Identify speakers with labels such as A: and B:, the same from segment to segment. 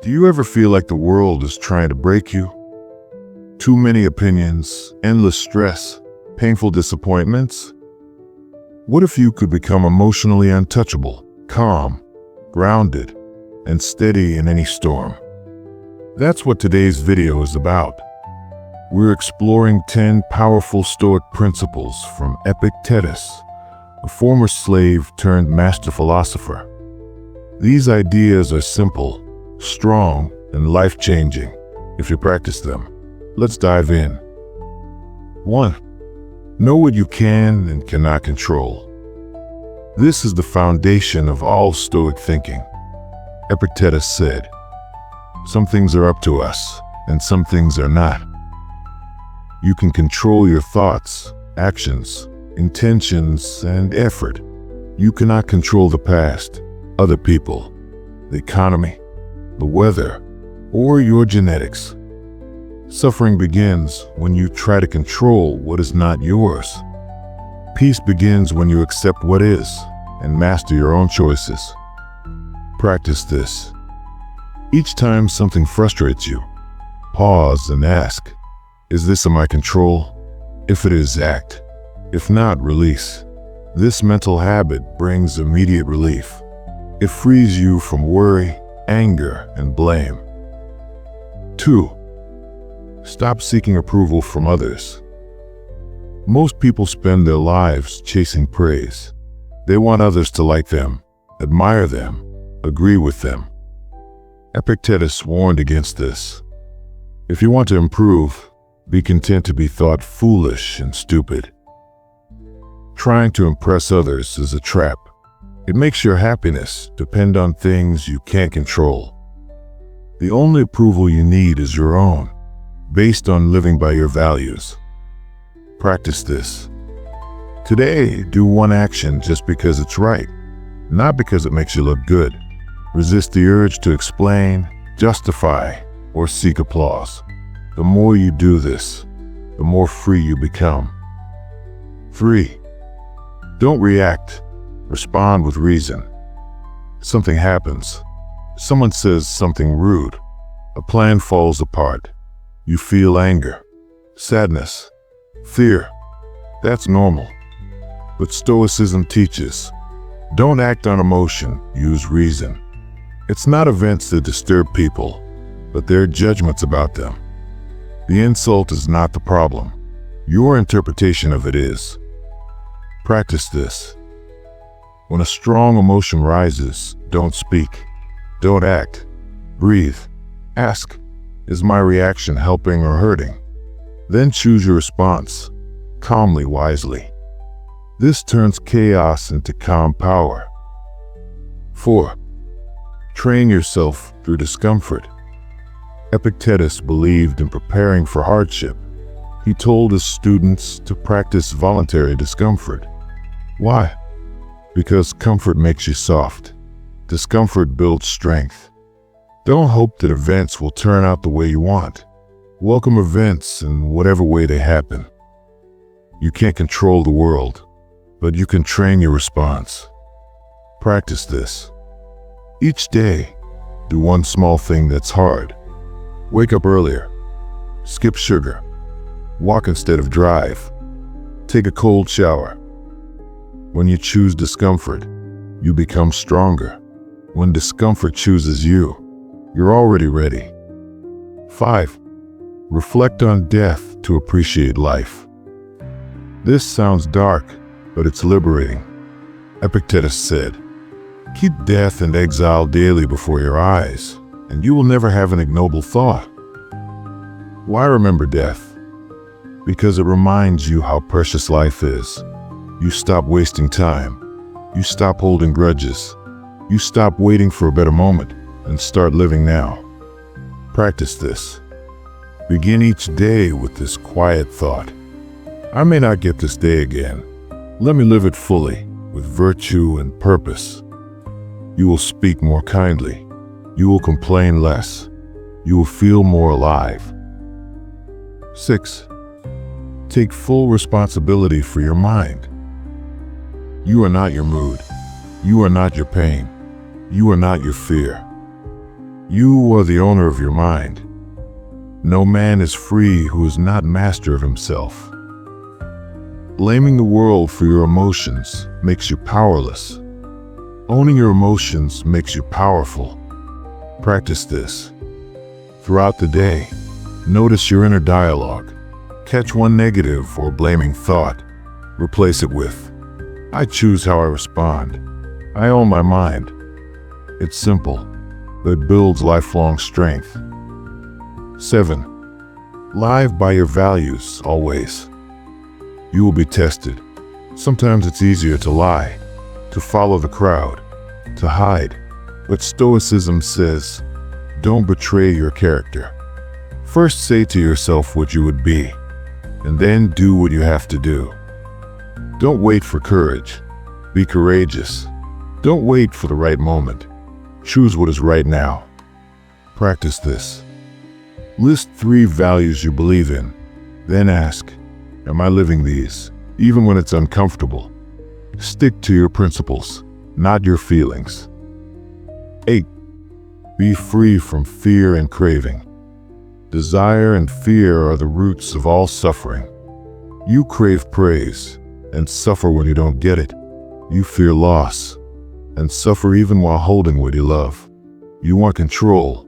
A: Do you ever feel like the world is trying to break you? Too many opinions, endless stress, painful disappointments? What if you could become emotionally untouchable, calm, grounded, and steady in any storm? That's what today's video is about. We're exploring 10 powerful Stoic principles from Epictetus, a former slave turned master philosopher. These ideas are simple, strong, and life-changing if you practice them. Let's dive in. 1. Know what you can and cannot control. This is the foundation of all Stoic thinking. Epictetus said, "Some things are up to us, and some things are not." You can control your thoughts, actions, intentions, and effort. You cannot control the past, other people, the economy, the weather, or your genetics. Suffering begins when you try to control what is not yours. Peace begins when you accept what is and master your own choices. Practice this. Each time something frustrates you, pause and ask, "Is this in my control?" If it is, act. If not, release. This mental habit brings immediate relief. It frees you from worry, anger, and blame. 2. Stop seeking approval from others. Most people spend their lives chasing praise. They want others to like them, admire them, agree with them. Epictetus warned against this. If you want to improve, be content to be thought foolish and stupid. Trying to impress others is a trap. It makes your happiness depend on things you can't control. The only approval you need is your own, based on living by your values. Practice this. Today, do one action just because it's right, not because it makes you look good. Resist the urge to explain, justify, or seek applause. The more you do this, the more free you become. 3. Don't react. Respond with reason. Something happens. Someone says something rude. A plan falls apart. You feel anger, sadness, fear. That's normal. But Stoicism teaches, don't act on emotion, use reason. It's not events that disturb people, but their judgments about them. The insult is not the problem. Your interpretation of it is. Practice this. When a strong emotion rises, don't speak, don't act, breathe, ask, is my reaction helping or hurting? Then choose your response, calmly, wisely. This turns chaos into calm power. 4. Train yourself through discomfort. Epictetus believed in preparing for hardship. He told his students to practice voluntary discomfort. Why? Because comfort makes you soft. Discomfort builds strength. Don't hope that events will turn out the way you want. Welcome events in whatever way they happen. You can't control the world, but you can train your response. Practice this. Each day, do one small thing that's hard. Wake up earlier. Skip sugar. Walk instead of drive. Take a cold shower. When you choose discomfort, you become stronger. When discomfort chooses you, you're already ready. 5. Reflect on death to appreciate life. This sounds dark, but it's liberating. Epictetus said, "Keep death and exile daily before your eyes, and you will never have an ignoble thought." Why remember death? Because it reminds you how precious life is. You stop wasting time. You stop holding grudges. You stop waiting for a better moment and start living now. Practice this. Begin each day with this quiet thought. I may not get this day again. Let me live it fully, with virtue and purpose. You will speak more kindly. You will complain less. You will feel more alive. 6. Take full responsibility for your mind. You are not your mood. You are not your pain. You are not your fear. You are the owner of your mind. No man is free who is not master of himself. Blaming the world for your emotions makes you powerless. Owning your emotions makes you powerful. Practice this. Throughout the day, notice your inner dialogue. Catch one negative or blaming thought. Replace it with, I choose how I respond. I own my mind. It's simple, but it builds lifelong strength. 7. Live by your values always. You will be tested. Sometimes it's easier to lie, to follow the crowd, to hide. But Stoicism says, don't betray your character. First say to yourself what you would be, and then do what you have to do. Don't wait for courage. Be courageous. Don't wait for the right moment. Choose what is right now. Practice this. List 3 values you believe in. Then ask, am I living these, even when it's uncomfortable? Stick to your principles, not your feelings. 8. Be free from fear and craving. Desire and fear are the roots of all suffering. You crave praise and suffer when you don't get it. You fear loss and suffer even while holding what you love. You want control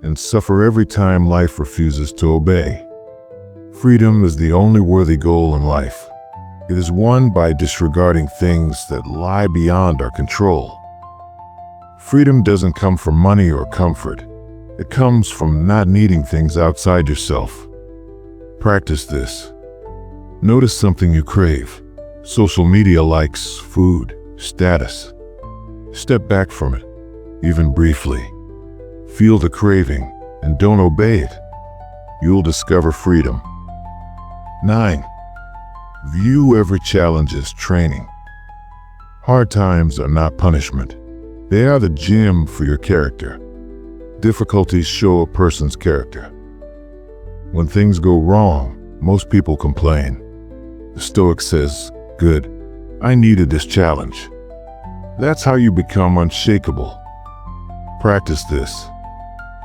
A: and suffer every time life refuses to obey. Freedom is the only worthy goal in life. It is won by disregarding things that lie beyond our control. Freedom doesn't come from money or comfort. It comes from not needing things outside yourself. Practice this. Notice something you crave. Social media likes, food, status. Step back from it, even briefly. Feel the craving and don't obey it. You'll discover freedom. 9. View every challenge as training. Hard times are not punishment. They are the gym for your character. Difficulties show a person's character. When things go wrong, most people complain. The Stoic says, good, I needed this challenge. That's how you become unshakable. Practice this.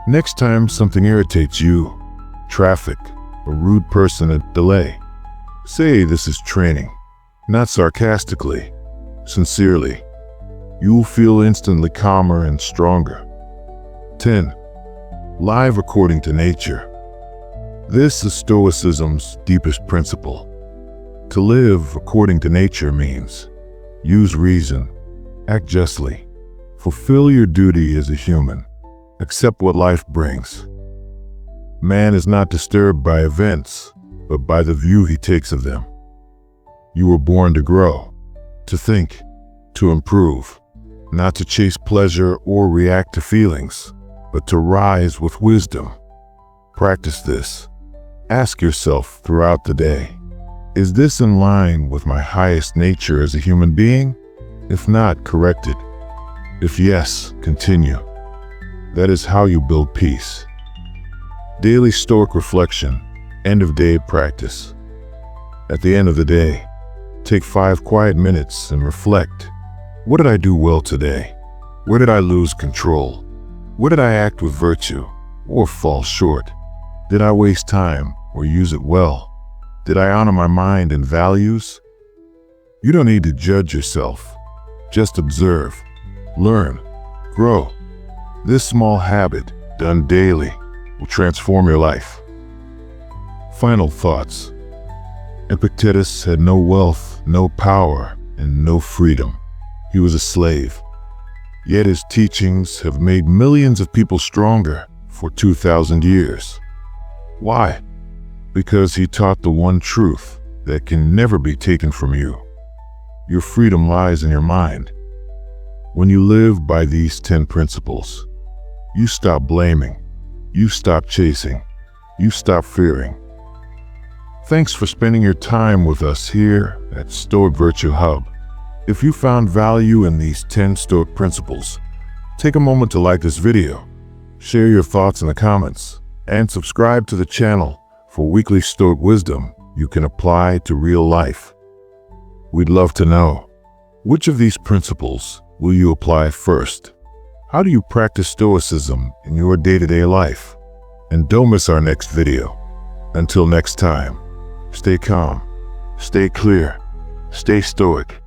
A: Next time something irritates you, traffic, a rude person, a delay, say this is training, not sarcastically, sincerely. You will feel instantly calmer and stronger. 10. Live according to nature. This is Stoicism's deepest principle. To live according to nature means use reason, act justly, fulfill your duty as a human, accept what life brings. Man is not disturbed by events, but by the view he takes of them. You were born to grow, to think, to improve, not to chase pleasure or react to feelings, but to rise with wisdom. Practice this. Ask yourself throughout the day, is this in line with my highest nature as a human being? If not, correct it. If yes, continue. That is how you build peace. Daily Stoic reflection, end of day practice. At the end of the day, take 5 quiet minutes and reflect. What did I do well today? Where did I lose control? Where did I act with virtue or fall short? Did I waste time or use it well? Did I honor my mind and values? You don't need to judge yourself. Just observe, learn, grow. This small habit, done daily, will transform your life. Final thoughts. Epictetus had no wealth, no power, and no freedom. He was a slave. Yet his teachings have made millions of people stronger for 2,000 years. Why? Because he taught the one truth that can never be taken from you. Your freedom lies in your mind. When you live by these 10 principles, you stop blaming, you stop chasing, you stop fearing. Thanks for spending your time with us here at Stoic Virtue Hub. If you found value in these 10 Stoic principles, take a moment to like this video, share your thoughts in the comments, and subscribe to the channel for weekly Stoic wisdom you can apply to real life. We'd love to know, which of these principles will you apply first? How do you practice Stoicism in your day-to-day life? And don't miss our next video. Until next time, stay calm, stay clear, stay stoic.